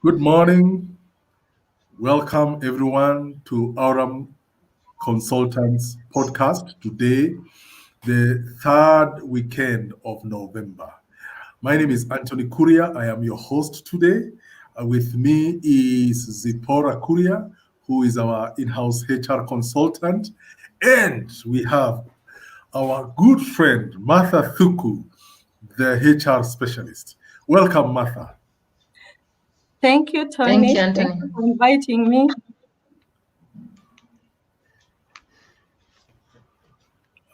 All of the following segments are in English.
Good morning. Welcome everyone to Aurum Consultants podcast today, the third weekend of November. My name is Anthony Kuria. I am your host today. With me is Zipporah Kuria, who is our in-house HR consultant. And we have our good friend, Martha Thuku, the HR specialist. Welcome, Martha. Thank you, Tony. Thank you, Anthony. Thank you for inviting me.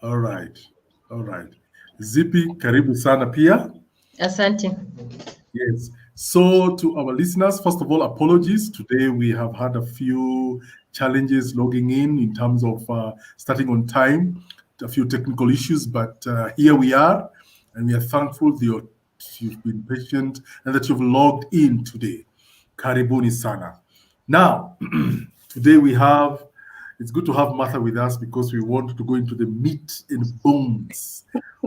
All right. Zippy, karibu sana pia. Asante. Yes. So to our listeners, first of all, apologies. Today we have had a few challenges logging in terms of starting on time, a few technical issues, but here we are, and we are thankful that you've been patient and that you've logged in today. Karibuni sana. Now, today it's good to have Martha with us because we want to go into the meat and bones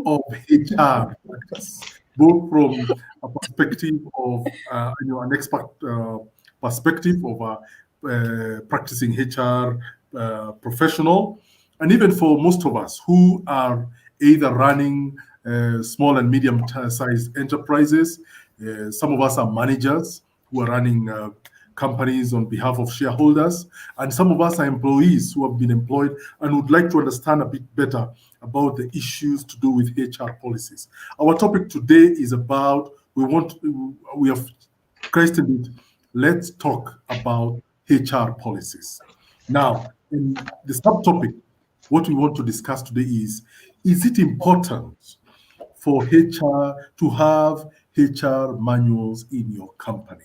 of HR practice, both from a perspective of an expert perspective of a practicing HR professional, and even for most of us who are either running small and medium-sized enterprises. Some of us are managers who are running companies on behalf of shareholders, and some of us are employees who have been employed and would like to understand a bit better about the issues to do with HR policies. Our topic today is about, we have christened it, let's talk about HR policies. Now, in the subtopic, what we want to discuss today is it important for HR to have HR manuals in your company?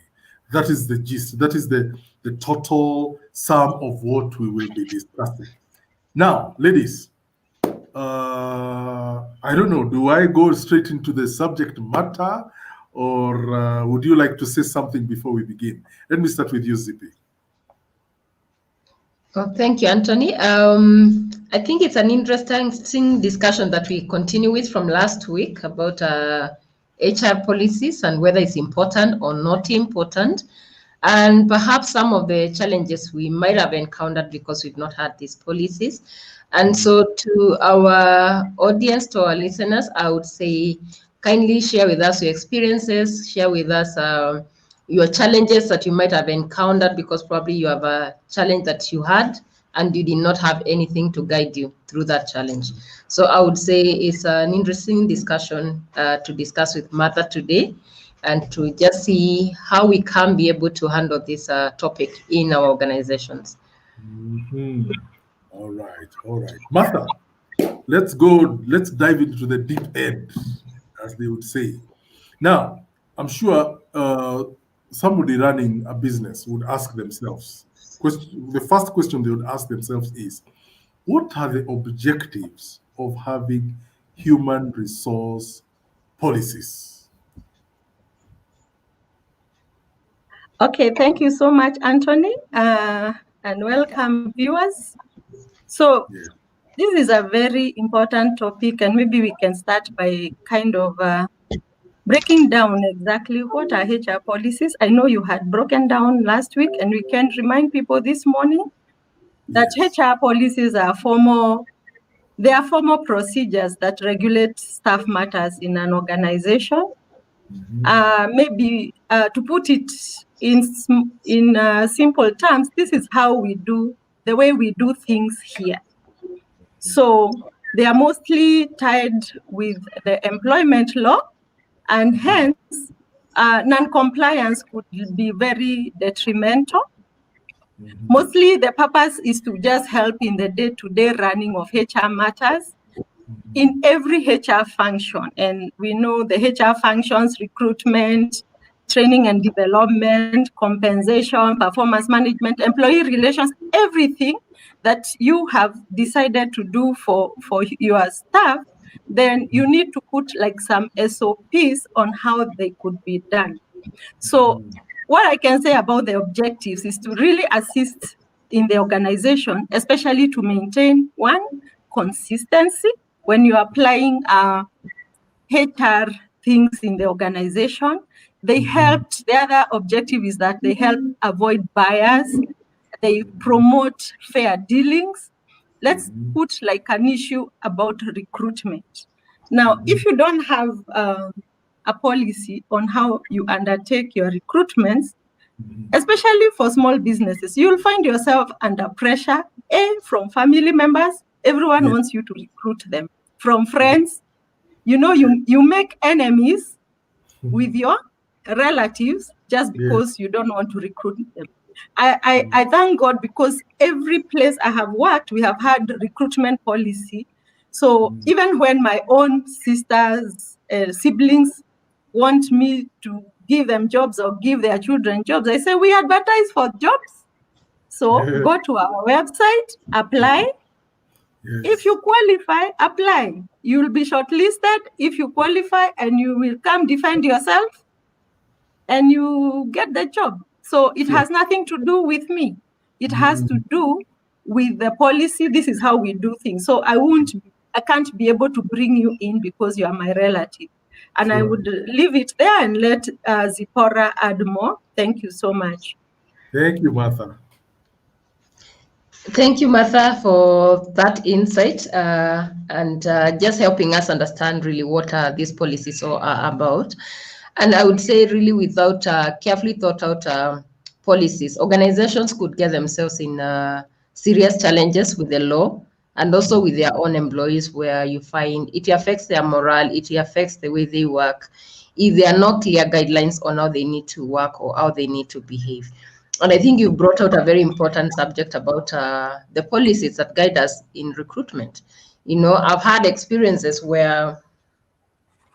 That is the gist. That is the total sum of what we will be discussing. Now, ladies, I don't know, do I go straight into the subject matter, or would you like to say something before we begin? Let me start with you, Zippy. Well, thank you, Anthony. I think it's an interesting discussion that we continue with from last week about HR policies and whether it's important or not important, and perhaps some of the challenges we might have encountered because we've not had these policies. And so to our audience, to our listeners, I would say kindly share with us your experiences, share with us your challenges that you might have encountered, because probably you have a challenge that you had and you did not have anything to guide you through that challenge. So I would say it's an interesting discussion to discuss with Martha today, and to just see how we can be able to handle this topic in our organizations. Mm-hmm. All right. Martha, let's dive into the deep end, as they would say. Now, I'm sure somebody running a business would ask themselves, the first question they would ask themselves is, what are the objectives of having human resource policies? Okay, thank you so much, Anthony, and welcome, viewers. So this is a very important topic, and maybe we can start by kind of breaking down exactly what are HR policies. I know you had broken down last week, and we can remind people this morning that HR policies are formal procedures that regulate staff matters in an organization. Maybe to put it in simple terms, this is the way we do things here. So they are mostly tied with the employment law, and hence non-compliance could be very detrimental. Mostly the purpose is to just help in the day-to-day running of HR matters in every HR function. And we know the HR functions: recruitment, training and development, compensation, performance management, employee relations, everything that you have decided to do for your staff, then you need to put like some SOPs on how they could be done. So what I can say about the objectives is to really assist in the organization, especially to maintain one, consistency when you're applying HR things in the organization. They helped, the other objective is that they help avoid bias, they promote fair dealings. Let's put like an issue about recruitment. Now, if you don't have a policy on how you undertake your recruitments, especially for small businesses, you'll find yourself under pressure, from family members. Everyone wants you to recruit them. From friends, you make enemies with your relatives just because you don't want to recruit them. I thank God, because every place I have worked, we have had recruitment policy. So even when my own sisters, siblings want me to give them jobs or give their children jobs, I say, we advertise for jobs. So go to our website, apply. If you qualify, apply. You will be shortlisted. If you qualify, and you will come defend yourself, and you get the job. So it has nothing to do with me. It has to do with the policy. This is how we do things. So I can't be able to bring you in because you are my relative. And I would leave it there and let Zipporah add more. Thank you so much. Thank you, Martha. Thank you, Martha, for that insight and just helping us understand really what these policies are about. And I would say really without carefully thought out policies, organizations could get themselves in serious challenges with the law and also with their own employees, where you find it affects their morale, it affects the way they work, if there are no clear guidelines on how they need to work or how they need to behave. And I think you brought out a very important subject about the policies that guide us in recruitment. I've had experiences where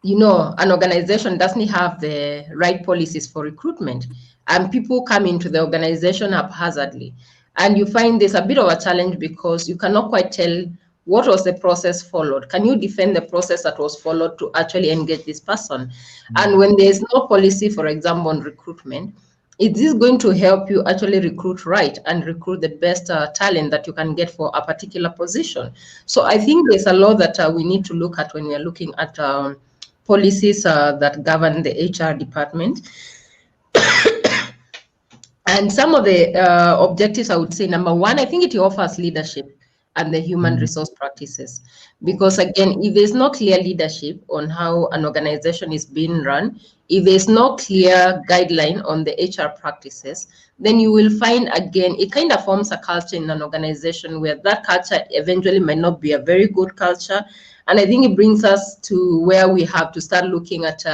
an organization doesn't have the right policies for recruitment, and people come into the organization haphazardly. And you find there's a bit of a challenge because you cannot quite tell what was the process followed. Can you defend the process that was followed to actually engage this person? And when there's no policy, for example, on recruitment, is this going to help you actually recruit right and recruit the best talent that you can get for a particular position? So I think there's a lot that we need to look at when we are looking at policies that govern the HR department. And some of the objectives, I would say, number one, I think it offers leadership and the human resource practices. Because again, if there's no clear leadership on how an organization is being run, if there's no clear guideline on the HR practices, then you will find, again, it kind of forms a culture in an organization where that culture eventually might not be a very good culture. And I think it brings us to where we have to start looking at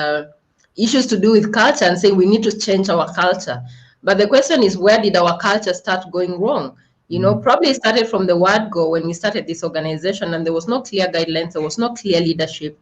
issues to do with culture and say we need to change our culture. But the question is, where did our culture start going wrong? Probably it started from the word go when we started this organization, and there was no clear guidelines, there was no clear leadership.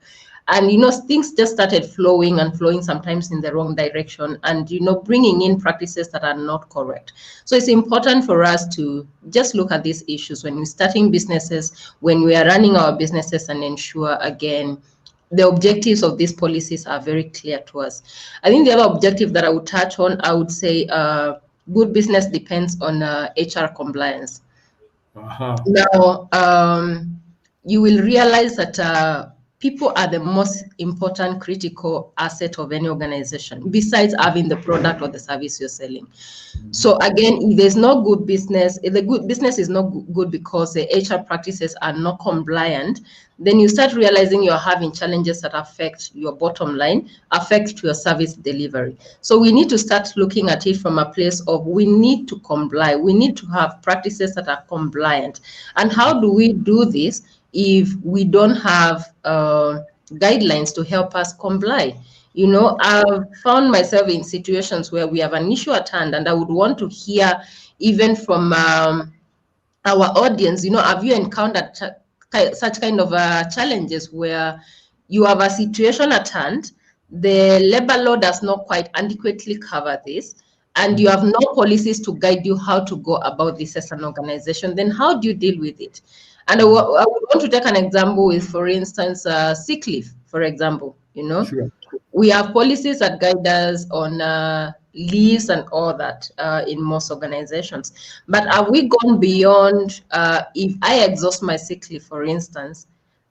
And, things just started flowing and flowing sometimes in the wrong direction and, bringing in practices that are not correct. So it's important for us to just look at these issues when we're starting businesses, when we are running our businesses, and ensure, again, the objectives of these policies are very clear to us. I think the other objective that I would touch on, I would say good business depends on HR compliance. Now, you will realize that people are the most important critical asset of any organization, besides having the product or the service you're selling. So again, if there's no good business, if the good business is not good because the HR practices are not compliant, then you start realizing you're having challenges that affect your bottom line, affect your service delivery. So we need to start looking at it from a place of we need to comply. We need to have practices that are compliant. And how do we do this if we don't have guidelines to help us comply? I've found myself in situations where we have an issue at hand, and I would want to hear even from our audience, have you encountered such kind of challenges where you have a situation at hand, the labor law does not quite adequately cover this, and you have no policies to guide you how to go about this as an organization? Then how do you deal with it? And I would want to take an example with, for instance, sick leave, for example. Sure. We have policies that guide us on leaves and all that in most organizations. But have we gone beyond, if I exhaust my sick leave, for instance,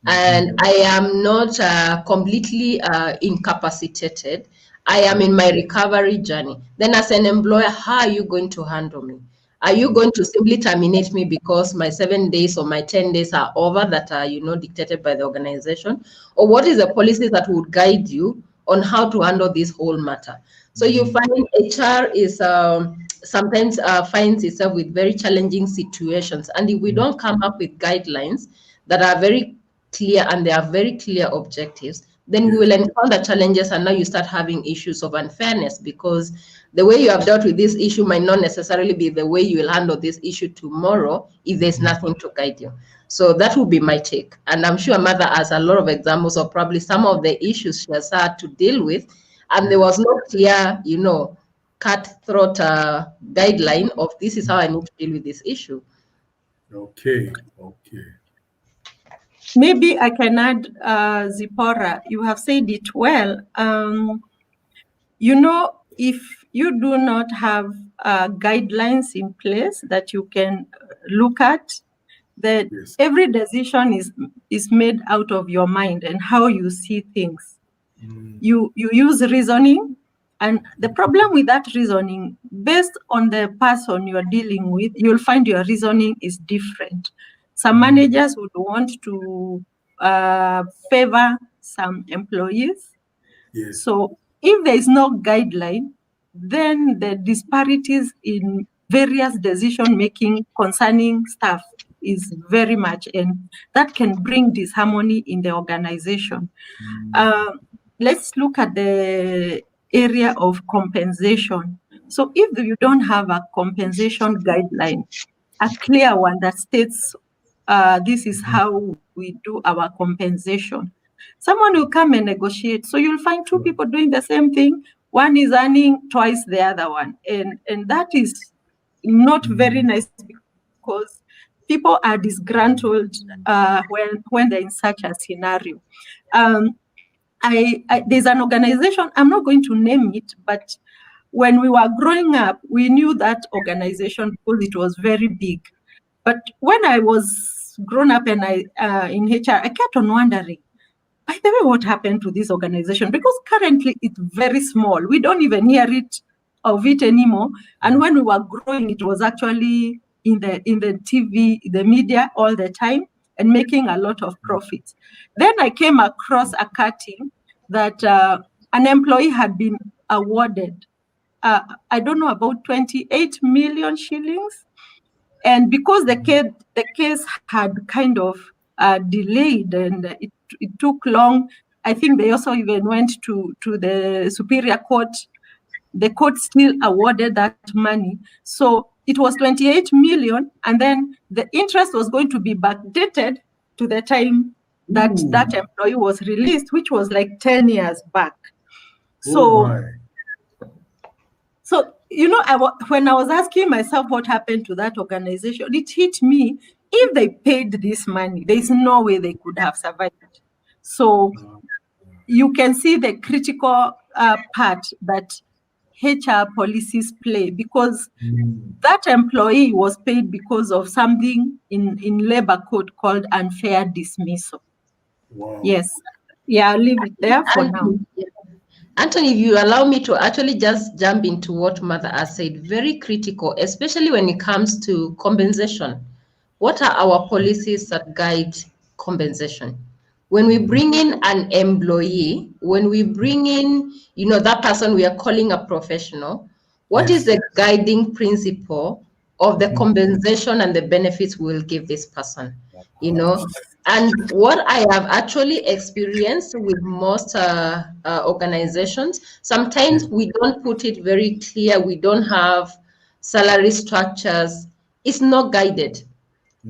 and I am not completely incapacitated, I am in my recovery journey. Then as an employer, how are you going to handle me? Are you going to simply terminate me because my 7 days or my 10 days are over that are, dictated by the organization? Or what is the policy that would guide you on how to handle this whole matter? So you find HR is sometimes finds itself with very challenging situations. And if we don't come up with guidelines that are very clear and they are very clear objectives, then we will encounter challenges, and now you start having issues of unfairness, because the way you have dealt with this issue might not necessarily be the way you will handle this issue tomorrow if there's nothing to guide you. So that would be my take. And I'm sure Martha has a lot of examples of probably some of the issues she has had to deal with, and there was no clear, cutthroat guideline of this is how I need to deal with this issue. Okay. Maybe I can add, Zipporah, you have said it well. If you do not have guidelines in place that you can look at, that every decision is made out of your mind and how you see things. You use reasoning, and the problem with that reasoning, based on the person you're dealing with, you'll find your reasoning is different. Some managers would want to favor some employees. So if there is no guideline, then the disparities in various decision making concerning staff is very much, and that can bring disharmony in the organization. Let's look at the area of compensation. So if you don't have a compensation guideline, a clear one that states this is how we do our compensation, someone will come and negotiate. So you'll find two people doing the same thing. One is earning twice the other one. And that is not very nice, because people are disgruntled when they're in such a scenario. There's an organization, I'm not going to name it, but when we were growing up, we knew that organization because it was very big. But when I was grown up and in HR, I kept on wondering, by the way, what happened to this organization? Because currently it's very small. We don't even hear of it anymore. And when we were growing, it was actually in the TV, the media all the time, and making a lot of profits. Then I came across a cutting that an employee had been awarded, I don't know, about 28 million shillings. And because the case had kind of delayed and it took long, I think they also even went to the Superior Court. The court still awarded that money. So it was 28 million, and then the interest was going to be backdated to the time that that employee was released, which was like 10 years back. So, when I was asking myself what happened to that organization, it hit me, if they paid this money, there's no way they could have survived. So you can see the critical part that HR policies play, because that employee was paid because of something in labor code called unfair dismissal. Wow. Yes. Yeah, I'll leave it there for now. Anthony, if you allow me to actually just jump into what Martha has said, very critical, especially when it comes to compensation. What are our policies that guide compensation? When we bring in an employee, when we bring in, that person we are calling a professional, what is the guiding principle of the compensation and the benefits we will give this person? And what I have actually experienced with most organizations, sometimes we don't put it very clear. We don't have salary structures. It's not guided.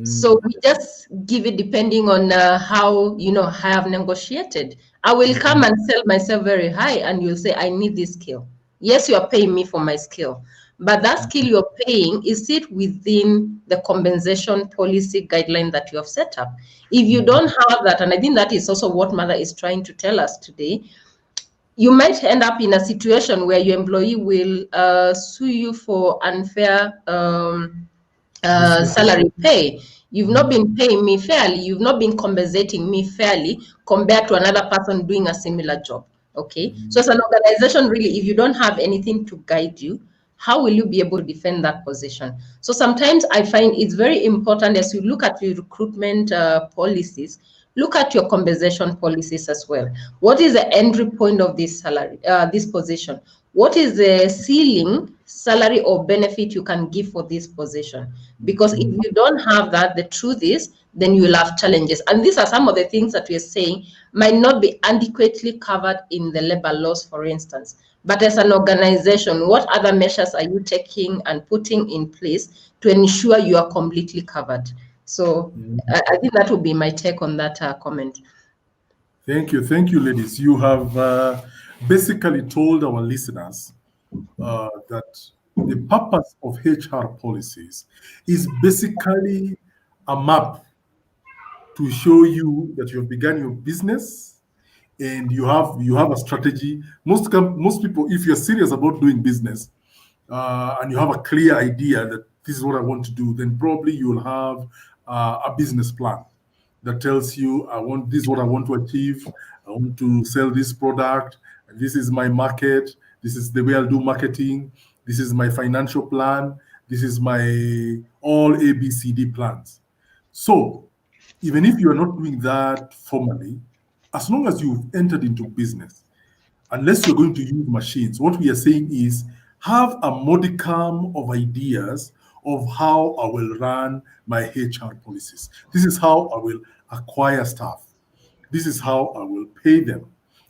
So we just give it depending on how, I have negotiated. I will come and sell myself very high, and you'll say, I need this skill. Yes, you are paying me for my skill. But that skill you're paying, is it within the compensation policy guideline that you have set up? If you don't have that, and I think that is also what Martha is trying to tell us today, you might end up in a situation where your employee will sue you for unfair salary pay. You've not been paying me fairly. You've not been compensating me fairly compared to another person doing a similar job. Okay, so as an organization, really, if you don't have anything to guide you, how will you be able to defend that position? So sometimes I find it's very important as you look at your recruitment policies, look at your compensation policies as well. What is the entry point of this salary, this position? What is the ceiling salary or benefit you can give for this position? Because if you don't have that, the truth is, then you will have challenges. And these are some of the things that we're saying might not be adequately covered in the labor laws, for instance. But as an organization, what other measures are you taking and putting in place to ensure you are completely covered? So I think that would be my take on that comment. Thank you, ladies. You have basically told our listeners that the purpose of HR policies is basically a map to show you that you have begun your business and you have a strategy. Most people, if you're serious about doing business and you have a clear idea that this is what I want to do, then probably you'll have a business plan that tells you, this is what I want to achieve. I want to sell this product. This is my market. This is the way I'll do marketing. This is my financial plan. This is my all ABCD plans. So even if you are not doing that formally, as long as you've entered into business, unless you're going to use machines, what we are saying is have a modicum of ideas of how I will run my HR policies. This is how I will acquire staff. This is how I will pay them.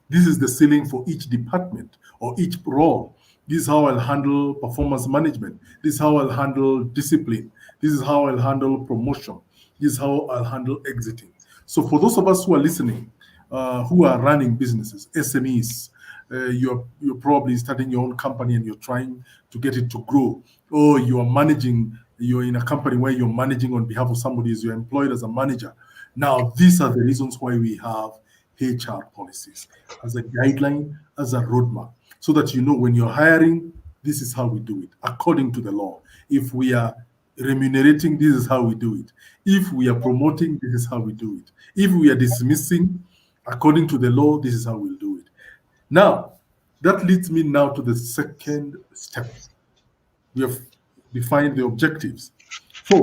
This is the ceiling for each department or each role. This is how I'll handle performance management. This is how I'll handle discipline. This is how I'll handle promotion. This is how I'll handle exiting. So for those of us who are listening, who are running businesses, SMEs, you're probably starting your own company and you're trying to get it to grow, or you're in a company where you're managing on behalf of somebody, you're employed as a manager. Now, these are the reasons why we have HR policies as a guideline, as a roadmap, so that you know when you're hiring, this is how we do it according to the law. If we are remunerating, this is how we do it. If we are promoting, this is how we do it. If we are dismissing, according to the law, this is how we'll do it. Now, that leads me now to the second step. We have defined the objectives. So,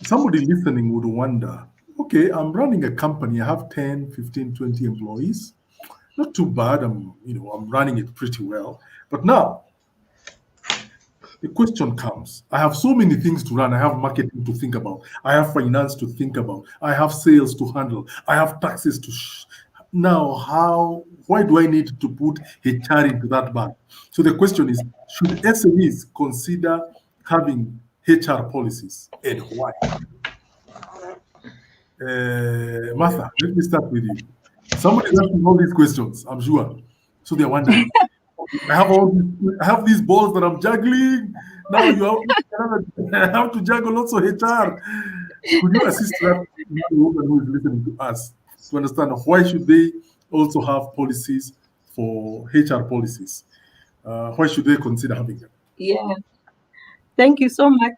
somebody listening would wonder, okay, I'm running a company. I have 10, 15, 20 employees. Not too bad. I'm running it pretty well. But now, the question comes, I have so many things to run. I have marketing to think about. I have finance to think about. I have sales to handle. I have taxes to now, why do I need to put HR into that bag? So the question is, should SMEs consider having HR policies, and why? Martha, let me start with you. Somebody's asking all these questions, I'm sure. So they're wondering, I have these balls that I'm juggling. Now I have to juggle also HR. Could you assist that woman who is listening to us to understand why should they also have policies for HR policies? Why should they consider having them? Yeah. Thank you so much.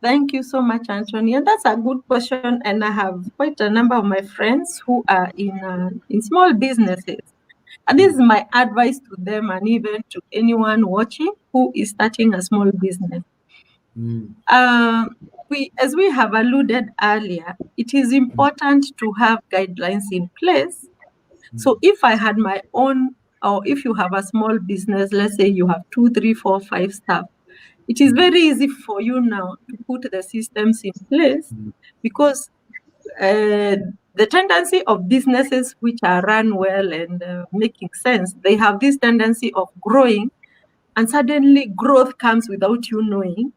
Thank you so much, Anthony. And that's a good question. And I have quite a number of my friends who are in small businesses. And this is my advice to them and even to anyone watching who is starting a small business. As we have alluded earlier, it is important to have guidelines in place. So if I had my own, or if you have a small business, let's say you have 2, 3, 4, 5 staff, it is very easy for you now to put the systems in place because the tendency of businesses which are run well and making sense, they have this tendency of growing, and suddenly growth comes without you knowing.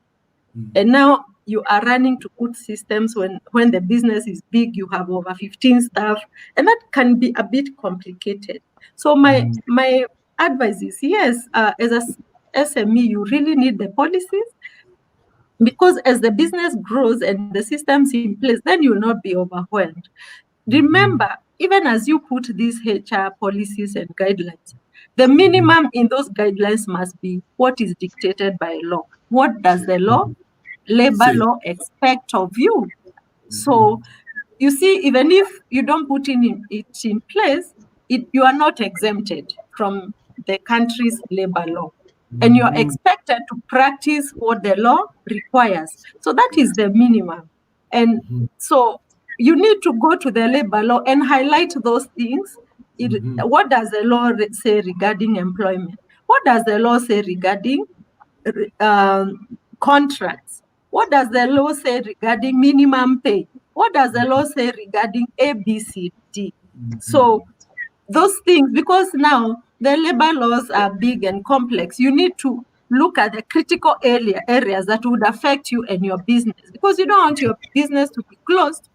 And now you are running to put systems when the business is big, you have over 15 staff, and that can be a bit complicated. So my advice is, yes, as a SME, you really need the policies, because as the business grows and the systems in place, then you'll not be overwhelmed. Remember, even as you put these HR policies and guidelines, the minimum in those guidelines must be what is dictated by law. What does the law, labor law, expect of you? So you see, even if you don't put it in place, you are not exempted from the country's labor law. And you're expected to practice what the law requires. So that is the minimum. And so you need to go to the labor law and highlight those things. What does the law say regarding employment? What does the law say regarding contracts? What does the law say regarding minimum pay? What does the law say regarding ABCD? So those things, because now the labor laws are big and complex, you need to look at the critical areas that would affect you and your business, because you don't want your business to be closed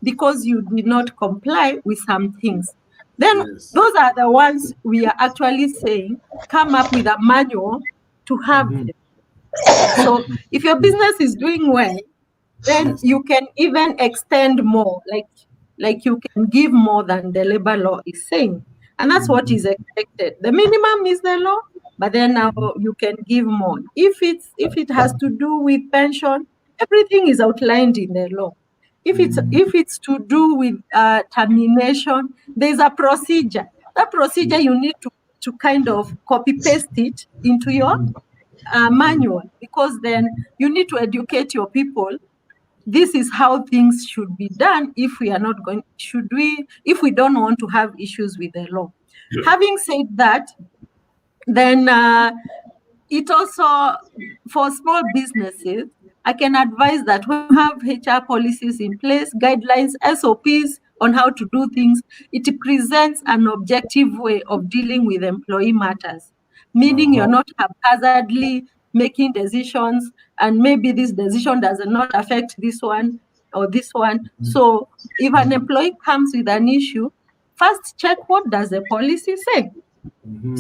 because you did not comply with some things. Then those are the ones we are actually saying, come up with a manual to have them. So if your business is doing well, then you can even extend more, like you can give more than the labor law is saying. And that's what is expected. The minimum is the law, but then now you can give more. If it has to do with pension, everything is outlined in the law. If it's to do with termination, there's a procedure. That procedure you need to kind of copy paste it into your manual, because then you need to educate your people. This is how things should be done if we are not going, if we don't want to have issues with the law. Having said that, then it also, for small businesses, I can advise that when you have HR policies in place, guidelines, SOPs on how to do things, it presents an objective way of dealing with employee matters, meaning you're not haphazardly making decisions, and maybe this decision does not affect this one or this one. So if an employee comes with an issue, first check what does the policy say.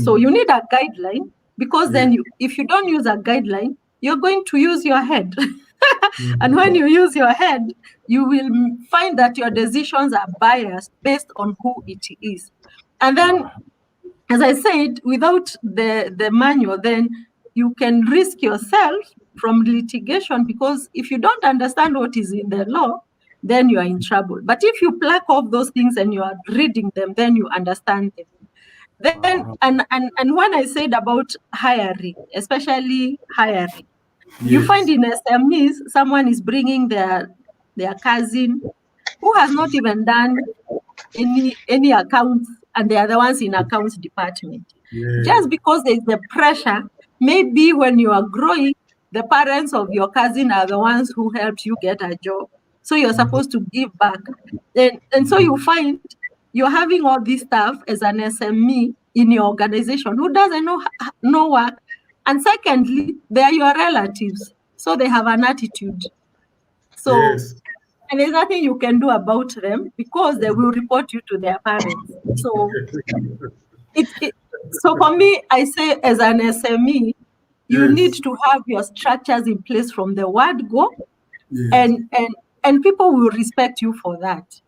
So you need a guideline, because then if you don't use a guideline, you're going to use your head. And when you use your head, you will find that your decisions are biased based on who it is. And then, as I said, without the manual, then you can risk yourself from litigation, because if you don't understand what is in the law, then you are in trouble. But if you pluck off those things and you are reading them, then you understand them. Then and when I said about hiring, especially hiring, you find in SMEs someone is bringing their cousin who has not even done any accounts, and they are the ones in accounts department. Just because there is the pressure, maybe when you are growing, the parents of your cousin are the ones who helped you get a job, so you're supposed to give back. And so you find you're having all this stuff as an SME in your organization who doesn't know work. And secondly, they are your relatives, so they have an attitude. So, and there's nothing you can do about them, because they will report you to their parents. So, so for me, I say as an SME, you need to have your structures in place from the word go, and people will respect you for that.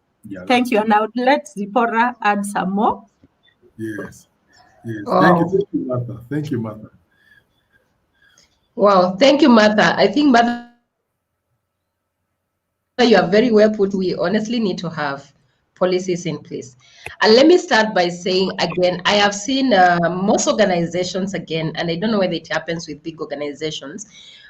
Thank you. And I would let Zipporah add some more. Yes. Thank you, Martha. Thank you, Martha. Wow, thank you, Martha. I think, Martha, you are very well put. We honestly need to have policies in place. And let me start by saying, again, I have seen most organizations, again, and I don't know whether it happens with big organizations,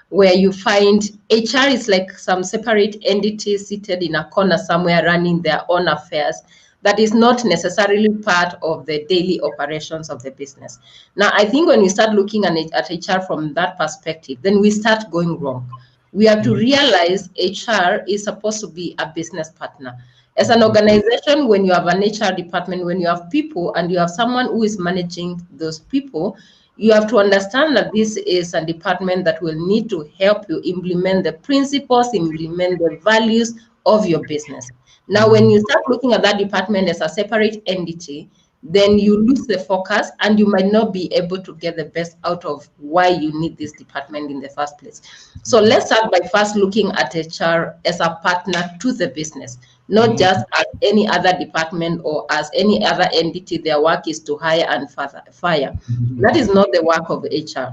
where you find HR is like some separate entity seated in a corner somewhere running their own affairs that is not necessarily part of the daily operations of the business. Now, I think when we start looking at HR from that perspective, then we start going wrong. We have to realize HR is supposed to be a business partner. As an organization, when you have an HR department, when you have people and you have someone who is managing those people, you have to understand that this is a department that will need to help you implement the principles, implement the values of your business. Now, when you start looking at that department as a separate entity, then you lose the focus and you might not be able to get the best out of why you need this department in the first place. So let's start by first looking at HR as a partner to the business, not just as any other department or as any other entity. Their work is to hire and fire. That is not the work of HR.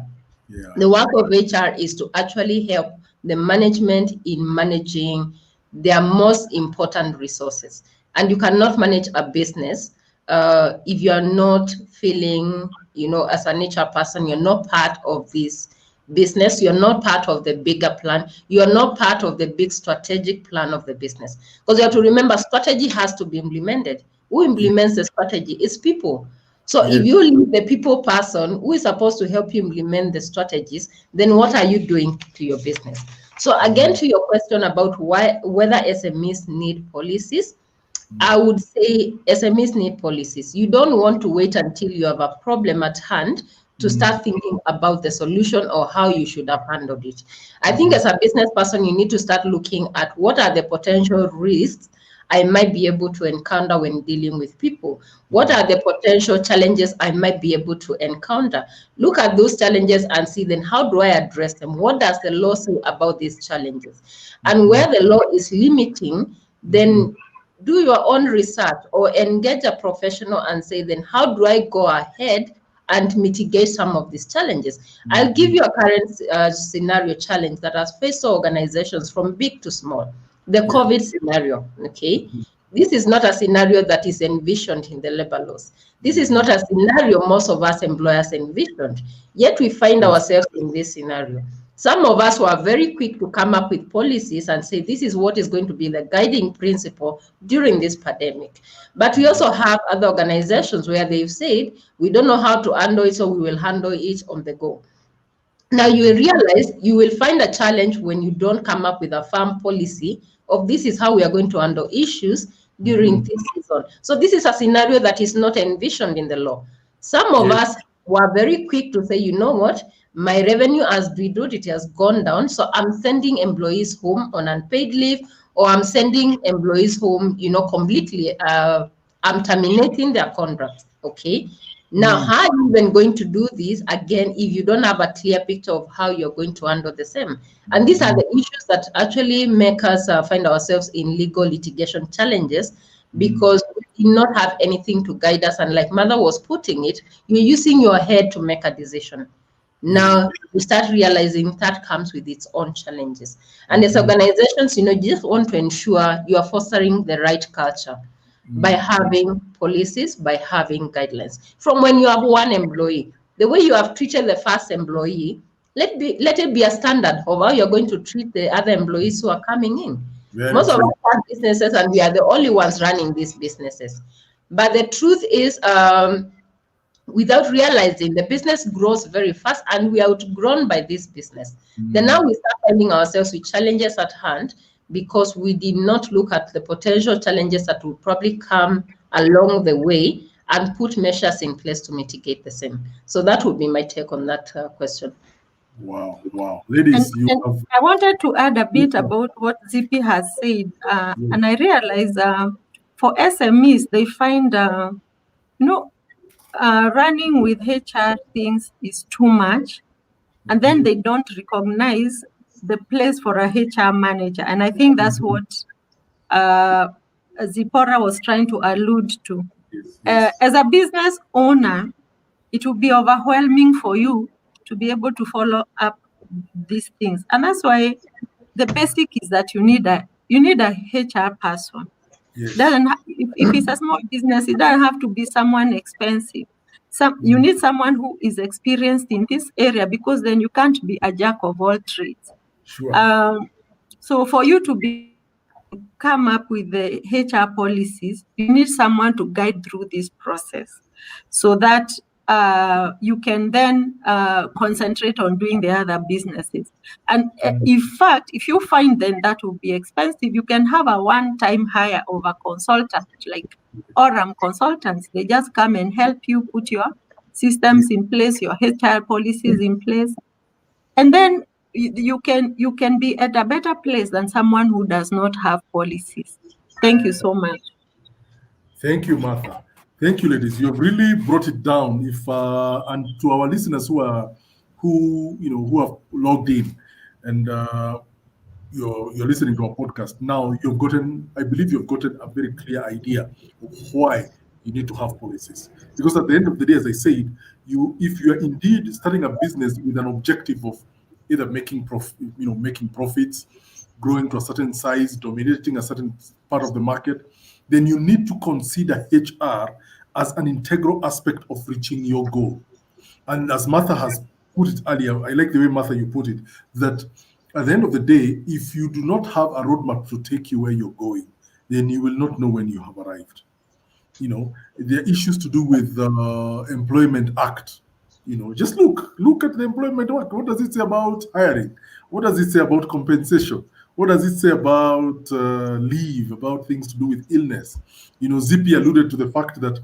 The work of HR is to actually help the management in managing their most important resources. And you cannot manage a business if you are not feeling, as an HR person, you're not part of this business, you're not part of the bigger plan, you're not part of the big strategic plan of the business. Because you have to remember, strategy has to be implemented. Who implements the strategy? It's people. So if you leave the people person who is supposed to help you implement the strategies, then what are you doing to your business? So again, to your question about whether SMEs need policies, I would say SMEs need policies. You don't want to wait until you have a problem at hand to start thinking about the solution or how you should have handled it. I think as a business person, you need to start looking at what are the potential risks I might be able to encounter when dealing with people. What are the potential challenges I might be able to encounter? Look at those challenges and see then how do I address them? What does the law say about these challenges? And where the law is limiting, then do your own research or engage a professional and say, then how do I go ahead and mitigate some of these challenges? I'll give you a current scenario challenge that has faced organizations from big to small. The COVID scenario, okay? This is not a scenario that is envisioned in the labor laws. This is not a scenario most of us employers envisioned, yet we find ourselves in this scenario. Some of us were very quick to come up with policies and say, this is what is going to be the guiding principle during this pandemic. But we also have other organizations where they've said, we don't know how to handle it, so we will handle it on the go. Now you will realize you will find a challenge when you don't come up with a firm policy of this is how we are going to handle issues during this season. So this is a scenario that is not envisioned in the law. Some of us were very quick to say, you know what, my revenue has dwindled, it has gone down, so I'm sending employees home on unpaid leave, or I'm sending employees home, completely, I'm terminating their contracts, okay? Now, how are you even going to do this, again, if you don't have a clear picture of how you're going to handle the same? And these are the issues that actually make us find ourselves in legal litigation challenges, because we did not have anything to guide us. And like Mother was putting it, you're using your head to make a decision. Now you start realizing that comes with its own challenges. And as organizations, you just want to ensure you are fostering the right culture by having policies, by having guidelines. From when you have one employee, the way you have treated the first employee, let it be a standard of how you're going to treat the other employees who are coming in. Most of us have businesses and we are the only ones running these businesses. But the truth is, without realizing, the business grows very fast and we are outgrown by this business. Then now we start finding ourselves with challenges at hand because we did not look at the potential challenges that will probably come along the way and put measures in place to mitigate the same. So that would be my take on that question. Wow. Ladies, I wanted to add a bit about what Zippy has said. And I realize for SMEs, they find, running with HR things is too much. And then they don't recognize the place for a HR manager. And I think that's what Zipporah was trying to allude to. As a business owner, it will be overwhelming for you to be able to follow up these things. And that's why the basic is that you need a HR person. If it's a small business, it doesn't have to be someone expensive. You need someone who is experienced in this area, because then you can't be a jack of all trades. So for you to come up with the HR policies, you need someone to guide through this process so that you can then concentrate on doing the other businesses. And in fact, if you find then that will be expensive, you can have a one-time hire of a consultant like Aurum consultants. They just come and help you put your systems in place, your HR policies in place. And then you can be at a better place than someone who does not have policies. Thank you so much. Thank you, Martha. Thank you, ladies. You've really brought it down. And to our listeners who have logged in and you're listening to our podcast now, I believe you've gotten a very clear idea of why you need to have policies. Because at the end of the day, as I said, if you are indeed starting a business with an objective of either making profits, growing to a certain size, dominating a certain part of the market, then you need to consider HR as an integral aspect of reaching your goal. And as Martha has put it earlier, I like the way, Martha, you put it, that at the end of the day, if you do not have a roadmap to take you where you're going, then you will not know when you have arrived. You know, there are issues to do with the Employment Act. You know, just look at the Employment Act. What does it say about hiring? What does it say about compensation? What does it say about leave, about things to do with illness? You know, Zippy alluded to the fact that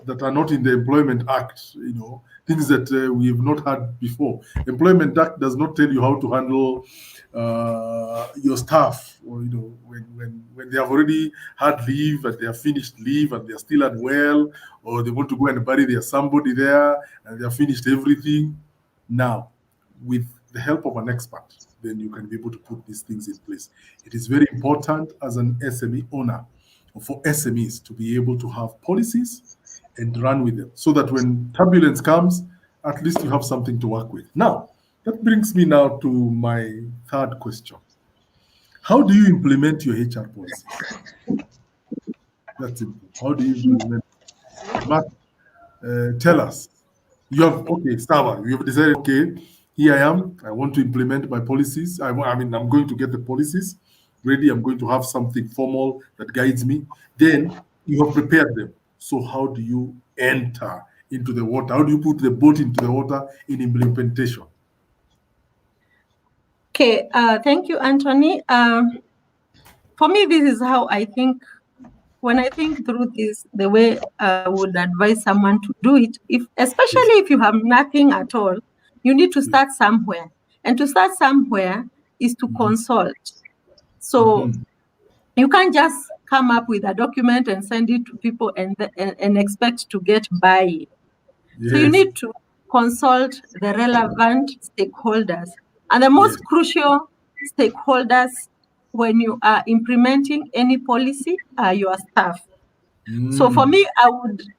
that are not in the Employment Act, you know, things that we have not had before. Employment Act does not tell you how to handle your staff, or, you know, when they have already had leave and they have finished leave and they are still unwell, or they want to go and bury their somebody there and they have finished everything. Now, with the help of an expert, then you can be able to put these things in place. It is very important as an SME owner, for SMEs to be able to have policies and run with them, so that when turbulence comes, at least you have something to work with. Now, that brings me now to my third question. How do you implement your HR policies? That's simple. How do you implement? Mark, tell us. You have, okay, Stava, you have decided, okay, here I am. I want to implement my policies. I'm going to get the policies ready. I'm going to have something formal that guides me. Then you have prepared them. So how do you enter into the water? How do you put the boat into the water in implementation? Okay, thank you, Anthony. For me, this is how I think. When I think through this, the way I would advise someone to do it, especially if you have nothing at all, you need to start somewhere. And to start somewhere is to consult. So you can't just come up with a document and send it to people and expect to get buy-in. So you need to consult the relevant stakeholders. And the most crucial stakeholders when you are implementing any policy are your staff. So for me,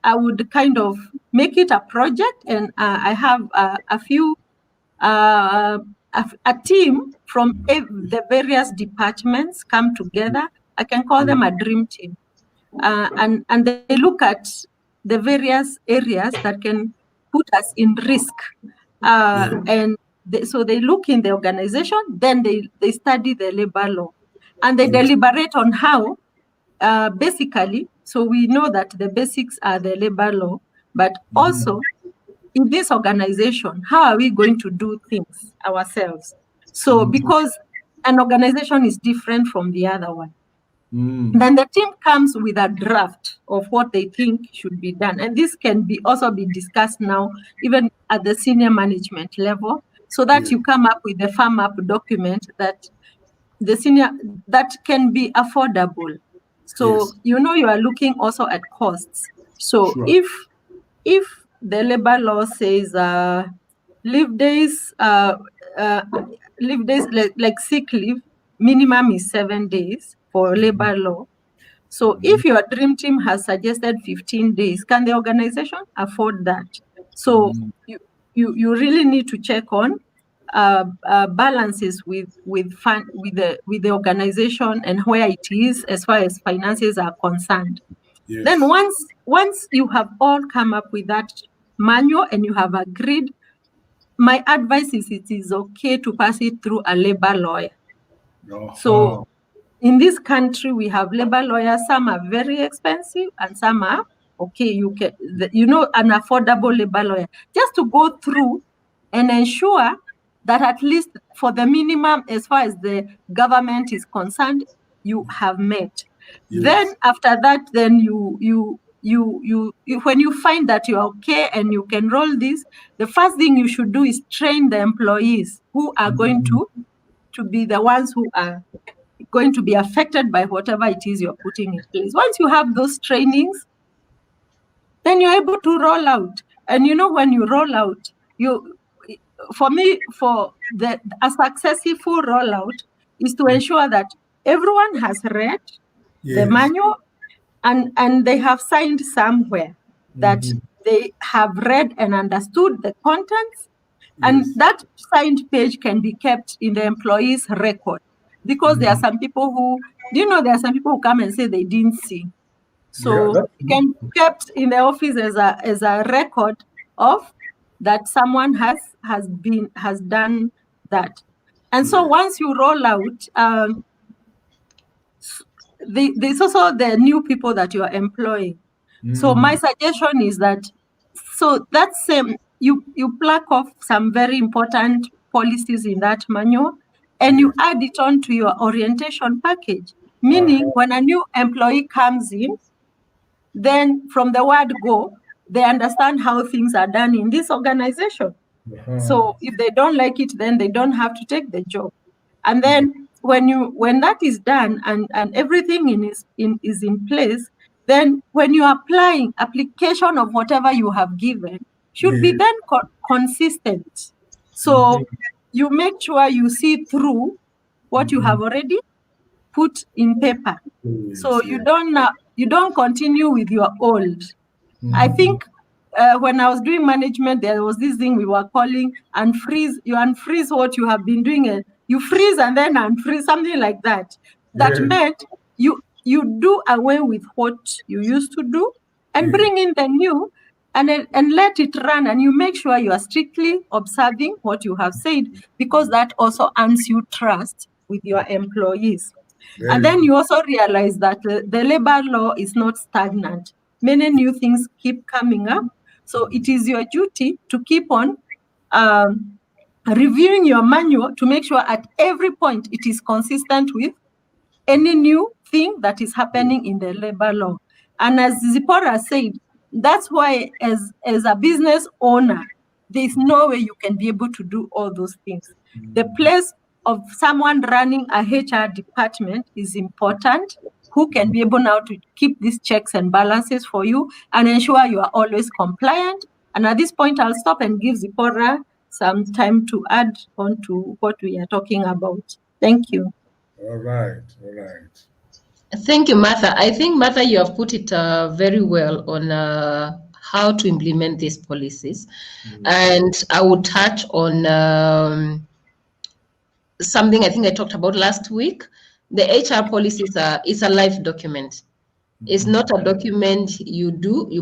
I would kind of make it a project, and I have a team from the various departments come together. I can call them a dream team, and they look at the various areas that can put us in risk, and so they look in the organization. Then they study the labor law, and they deliberate on how. Basically, so we know that the basics are the labor law, but also in this organization, how are we going to do things ourselves? So because an organization is different from the other one, then the team comes with a draft of what they think should be done. And this can also be discussed now, even at the senior management level, so that you come up with a firm up document that can be affordable. So you are looking also at costs. So if the labor law says leave days like sick leave, minimum is 7 days for labor law. So if your dream team has suggested 15 days, can the organization afford that? So you really need to check on balances with the organization and where it is as far as finances are concerned. Then once you have all come up with that manual and you have agreed, my advice is it is okay to pass it through a labor lawyer. So in this country, we have labor lawyers. Some are very expensive and some are okay. You can, an affordable labor lawyer, just to go through and ensure that at least for the minimum, as far as the government is concerned, you have met. Then after that, then you when you find that you're okay and you can roll this, the first thing you should do is train the employees who are going to be the ones who are going to be affected by whatever it is you're putting in place. Once you have those trainings, then you're able to roll out. And when you roll out, a successful rollout is to ensure that everyone has read the manual and they have signed somewhere that they have read and understood the contents. And that signed page can be kept in the employee's record, because there are some people who come and say they didn't see. So it can be kept in the office as a record of that someone has done that. And so once you roll out, there's also the new people that you are employing. So my suggestion is that, so that's you pluck off some very important policies in that manual and you add it on to your orientation package. Meaning when a new employee comes in, then from the word go, they understand how things are done in this organization. So if they don't like it, then they don't have to take the job. And then when that is done and everything is in place, then when you are applying, application of whatever you have given should be then consistent. So you make sure you see through what you have already put in paper. So you don't continue with your old. I think when I was doing management, there was this thing we were calling unfreeze. You unfreeze what you have been doing. You freeze and then unfreeze, something like that. That meant you do away with what you used to do and bring in the new and let it run. And you make sure you are strictly observing what you have said, because that also earns you trust with your employees. And then you also realize that the labor law is not stagnant. Many new things keep coming up. So it is your duty to keep on reviewing your manual to make sure at every point it is consistent with any new thing that is happening in the labor law. And as Zipporah said, that's why as a business owner, there's no way you can be able to do all those things. The place of someone running a HR department is important, who can be able now to keep these checks and balances for you and ensure you are always compliant. And at this point, I'll stop and give Zipporah some time to add on to what we are talking about. Thank you. All right. Thank you, Martha. I think, Martha, you have put it very well on how to implement these policies. And I would touch on something I think I talked about last week. The HR policies is a live document. It's not a document you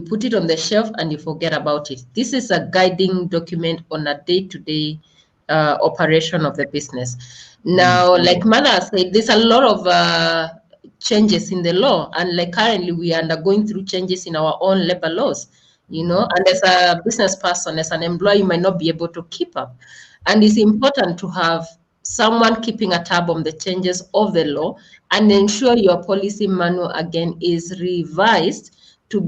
put it on the shelf and you forget about it. This is a guiding document on a day-to-day operation of the business. Now, like Mother said, there's a lot of changes in the law, and like currently we are undergoing through changes in our own labor laws, and as a business person, as an employee, you might not be able to keep up. And it's important to have someone keeping a tab on the changes of the law and ensure your policy manual again is revised to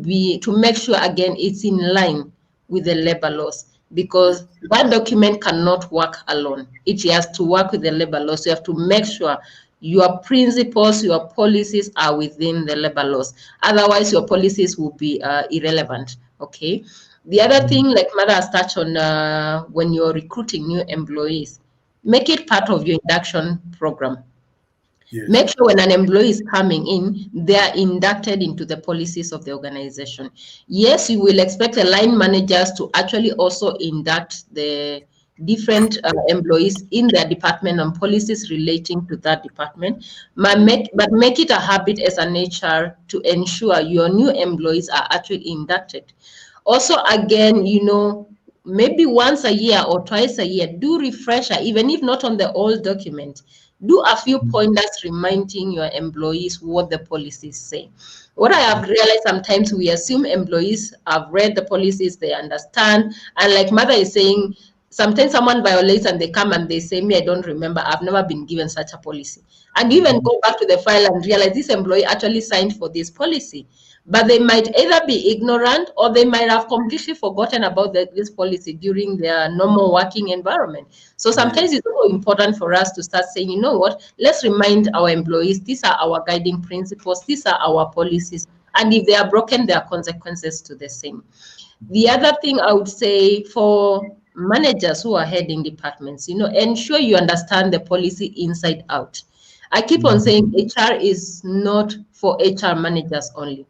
make sure again it's in line with the labor laws, because that document cannot work alone. It has to work with the labor laws. So you have to make sure your principles, your policies are within the labor laws. Otherwise, your policies will be irrelevant. Okay. The other thing, like Mother has touched on, when you're recruiting new employees, make it part of your induction program. Yes. Make sure when an employee is coming in, they are inducted into the policies of the organization. Yes, you will expect the line managers to actually also induct the different employees in their department on policies relating to that department, but make it a habit as an HR to ensure your new employees are actually inducted. Also, again, maybe once a year or twice a year, do refresher, even if not on the old document. Do a few pointers reminding your employees what the policies say. What I have realized, sometimes we assume employees have read the policies, they understand. And like Mother is saying, sometimes someone violates and they come and they say, I don't remember, I've never been given such a policy. And you even go back to the file and realize this employee actually signed for this policy. But they might either be ignorant or they might have completely forgotten about this policy during their normal working environment. So sometimes it's also important for us to start saying, you know what, let's remind our employees, these are our guiding principles, these are our policies. And if they are broken, there are consequences to the same. The other thing I would say for managers who are heading departments, ensure you understand the policy inside out. I keep on saying HR is not for HR managers only.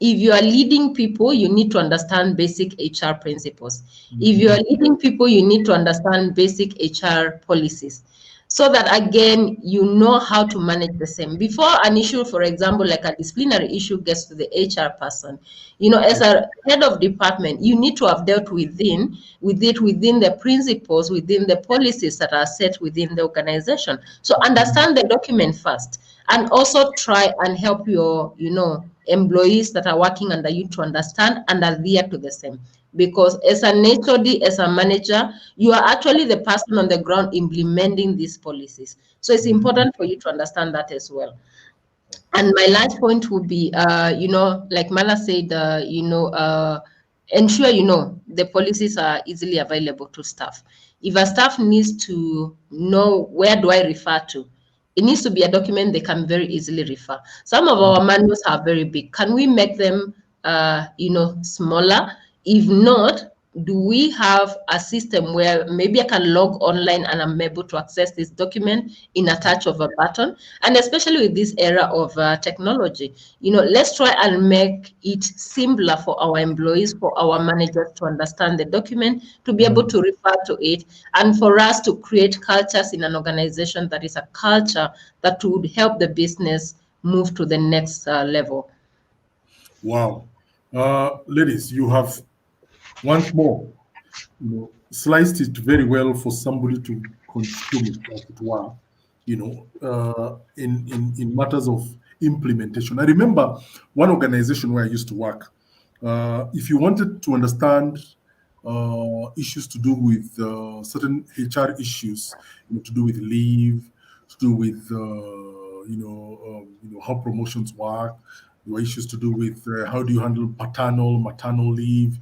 If you are leading people, you need to understand basic HR principles. If you are leading people, you need to understand basic HR policies. so that again you know how to manage the same. Before an issue, for example, like a disciplinary issue gets to the HR person, as a head of department, you need to have dealt within the principles, within the policies that are set within the organization. So understand the document first, and also try and help your employees that are working under you to understand and adhere to the same. Because as an HOD, as a manager, you are actually the person on the ground implementing these policies. So it's important for you to understand that as well. And my last point would be, like Mala said, ensure the policies are easily available to staff. If a staff needs to know where do I refer to, it needs to be a document they can very easily refer. Some of our manuals are very big. Can we make them, smaller? If not, do we have a system where maybe I can log online and I'm able to access this document in a touch of a button? And especially with this era of technology, let's try and make it simpler for our employees, for our managers to understand the document, to be able to refer to it, and for us to create cultures in an organization that is a culture that would help the business move to the next level. Wow. Ladies, you have once more, sliced it very well for somebody to consume it, as it were, in matters of implementation. I remember one organization where I used to work. If you wanted to understand issues to do with certain HR issues, to do with leave, to do with how promotions work, issues to do with how do you handle paternal, maternal leave,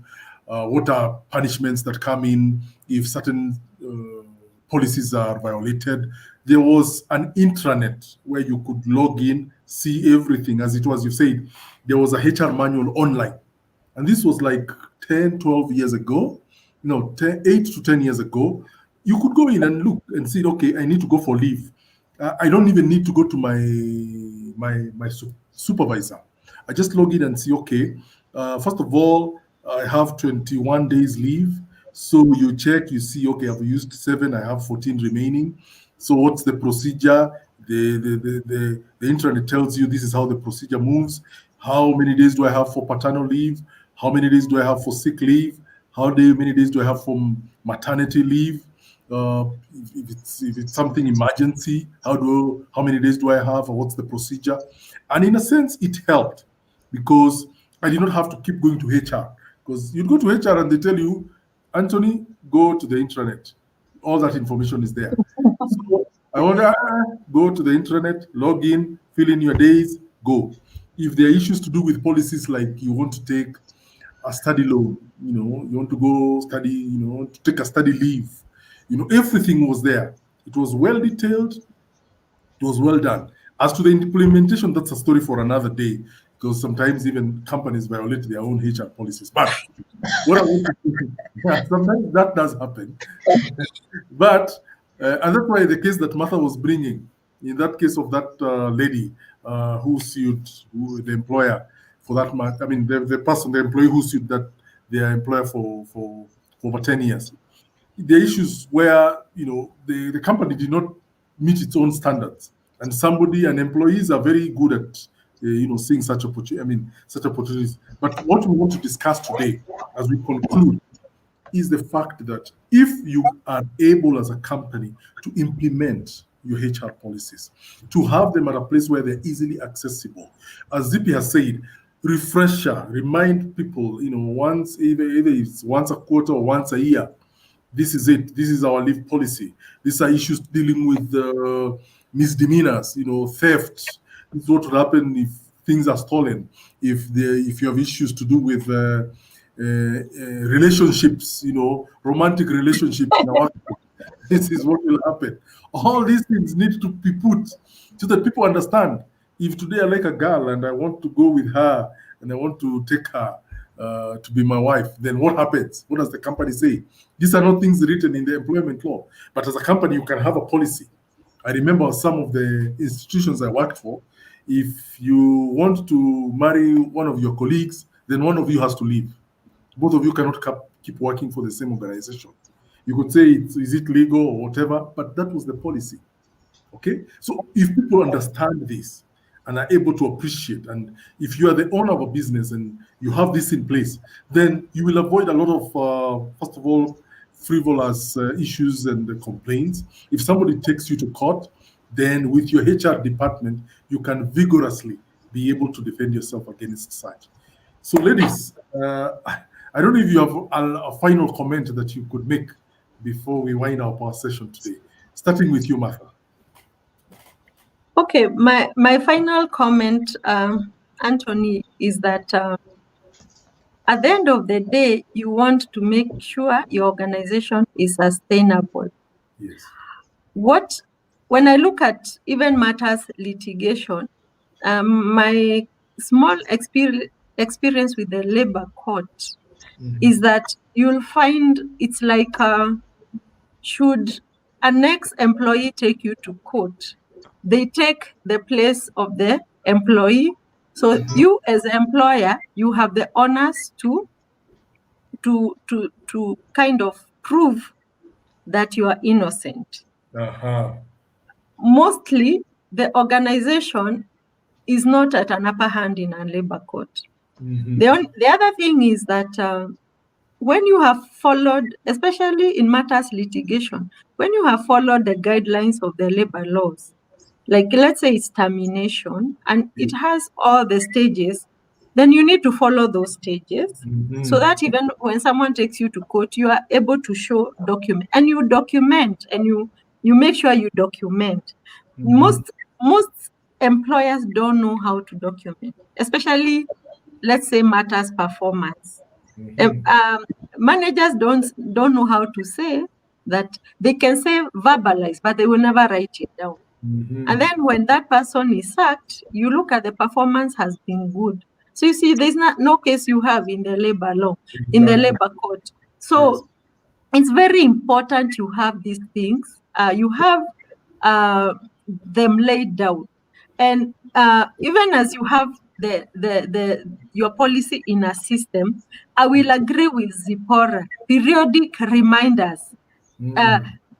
what are punishments that come in if certain policies are violated. There was an intranet where you could log in, see everything as it was. You said there was a HR manual online. And this was like 10, 12 years ago, 8 to 10 years ago. You could go in and look and see, okay, I need to go for leave. I don't even need to go to my supervisor. I just log in and see, okay, first of all, I have 21 days leave. So you check, you see, okay, I've used 7, I have 14 remaining. So what's the procedure? The intranet tells you this is how the procedure moves. How many days do I have for paternal leave? How many days do I have for sick leave? How many days do I have for maternity leave? If it's something emergency, how many days do I have, or what's the procedure? And in a sense, it helped because I did not have to keep going to HR. Because you go to HR and they tell you, Anthony, go to the intranet. All that information is there. So I want to go to the intranet, log in, fill in your days, go. If there are issues to do with policies, like you want to take a study loan, you want to go study, to take a study leave, everything was there. It was well detailed. It was well done. As to the implementation, that's a story for another day, because sometimes even companies violate their own HR policies. But what I want to say, sometimes that does happen. But and that's why the case that Martha was bringing, in that case of that lady who sued the employer for that matter, I mean the employee who sued their employer for over 10 years. The issues where the company did not meet its own standards, and an employees are very good at seeing such opportunities. But what we want to discuss today, as we conclude, is the fact that if you are able as a company to implement your HR policies, to have them at a place where they're easily accessible, as Zippy has said, remind people, once, either it's once a quarter or once a year, this is it. This is our leave policy. These are issues dealing with misdemeanors, theft. This is what will happen if things are stolen. If you have issues to do with relationships, romantic relationships, this is what will happen. All these things need to be put so that people understand. If today I like a girl and I want to go with her and I want to take her to be my wife, then what happens? What does the company say? These are not things written in the employment law. But as a company, you can have a policy. I remember some of the institutions I worked for, if you want to marry one of your colleagues, then one of you has to leave. Both of you cannot keep working for the same organization. You could say, is it legal or whatever, but that was the policy. Okay, so if people understand this and are able to appreciate, and if you are the owner of a business and you have this in place, then you will avoid a lot of, first of all, frivolous issues and complaints. If somebody takes you to court, then with your HR department, you can vigorously be able to defend yourself against such. So, ladies, I don't know if you have a final comment that you could make before we wind up our session today. Starting with you, Martha. Okay, my final comment, Anthony, is that at the end of the day, you want to make sure your organization is sustainable. Yes. When I look at even matters litigation, my small experience with the labor court is that you'll find it's like, should an ex-employee take you to court, they take the place of the employee. So you as an employer, you have the honors to kind of prove that you are innocent. Mostly, the organization is not at an upper hand in a labor court. The other thing is that when you have followed, especially in matters litigation, when you have followed the guidelines of the labor laws, like let's say it's termination and it has all the stages, then you need to follow those stages so that even when someone takes you to court, you are able to show document, and you document, and you make sure you document. Most employers don't know how to document, especially let's say matters performance. Managers don't know how to say that. They can say verbalize, but they will never write it down. And then when that person is sacked, you look at the performance has been good. So you see, there's no case you have in the labor law, in the labor court. So it's very important you have these things. You have them laid down, and even as you have your policy in a system, I will agree with Zipporah. Periodic reminders.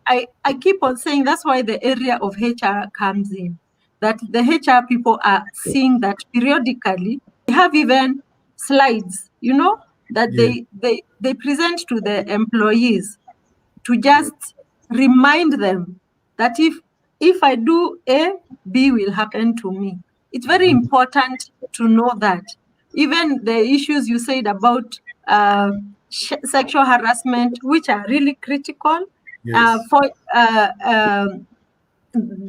I keep on saying that's why the area of HR comes in. That the HR people are seeing that periodically. They have even slides, that they present to the employees to just remind them that if I do A, B will happen to me. It's very important to know that. Even the issues you said about sexual harassment, which are really critical, for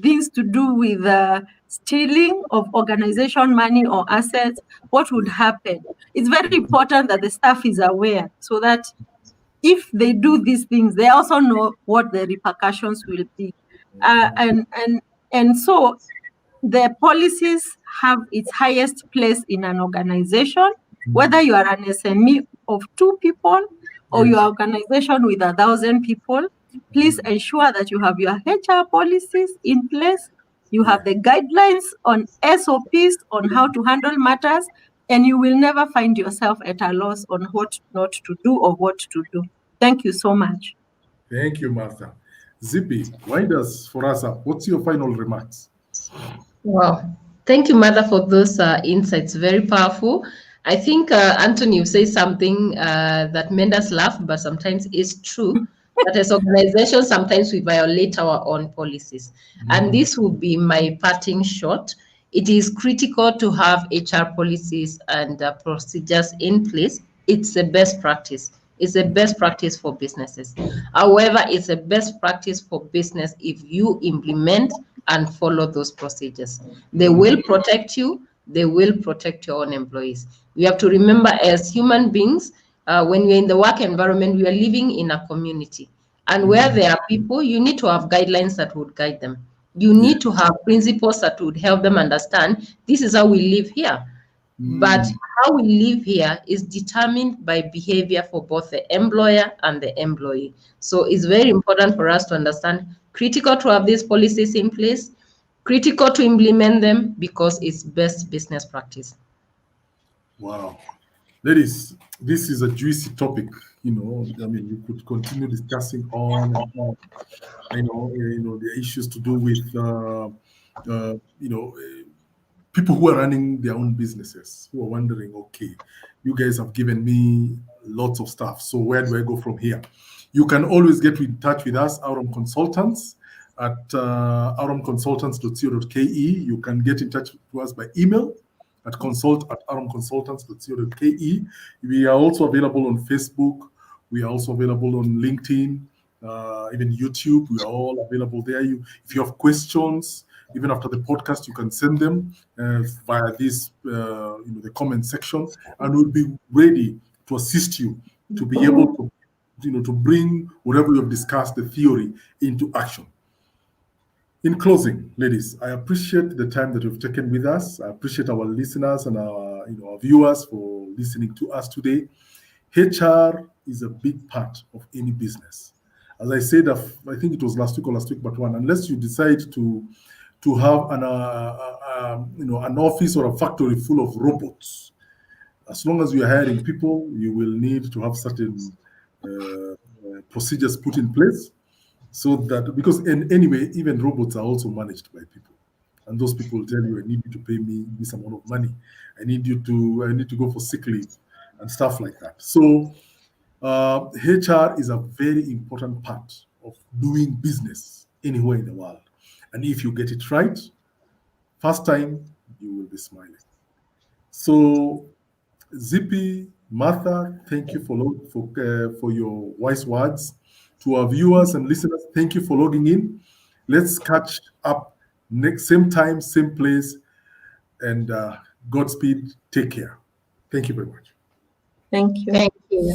things to do with stealing of organization money or assets, what would happen? It's very important that the staff is aware so that if they do these things, they also know what the repercussions will be. And so the policies have its highest place in an organization, whether you are an SME of 2 people or your organization with 1,000 people. Please ensure that you have your HR policies in place. You have the guidelines on SOPs on how to handle matters, and you will never find yourself at a loss on what not to do or what to do. Thank you so much. Thank you, Martha. Zippy, wind us for us up. What's your final remarks? Wow. Thank you, Martha, for those insights. Very powerful. I think, Anthony, you say something that made us laugh, but sometimes it's true. That as organizations, sometimes we violate our own policies. And this will be my parting shot. It is critical to have HR policies and procedures in place. It's the best practice. It's the best practice for businesses. However, it's the best practice for business if you implement and follow those procedures. They will protect you. They will protect your own employees. We have to remember, as human beings, when we're in the work environment, we are living in a community. And where there are people, you need to have guidelines that would guide them. You need to have principles that would help them understand this is how we live here. But how we live here is determined by behavior for both the employer and the employee. So it's very important for us to understand, critical to have these policies in place, critical to implement them because it's best business practice. Wow. Ladies, this is a juicy topic. I mean, we could continue discussing on and on. I know, the issues to do with, people who are running their own businesses, who are wondering, okay, you guys have given me lots of stuff, so where do I go from here? You can always get in touch with us, Aurum Consultants, at aurumconsultants.co.ke. You can get in touch with us by email at consult@aurumconsultants.co.ke. We are also available on Facebook. We are also available on LinkedIn, even YouTube. We are all available there. If you have questions, even after the podcast, you can send them via this, the comment section, and we'll be ready to assist you to be able to, to bring whatever we have discussed, the theory, into action. In closing, ladies, I appreciate the time that you've taken with us. I appreciate our listeners and our viewers for listening to us today. HR is a big part of any business. As I said, I think it was last week but one. Unless you decide to have an office or a factory full of robots, as long as you are hiring people, you will need to have certain procedures put in place. So that, because anyway, even robots are also managed by people, and those people tell you, I need you to pay me this amount of money. I need to go for sick leave and stuff like that. So HR is a very important part of doing business anywhere in the world. And if you get it right, first time, you will be smiling. So Zippy, Martha, thank you for your wise words. To our viewers and listeners, thank you for logging in. Let's catch up next, same time, same place, and Godspeed. Take care. Thank you very much. Thank you. Thank you.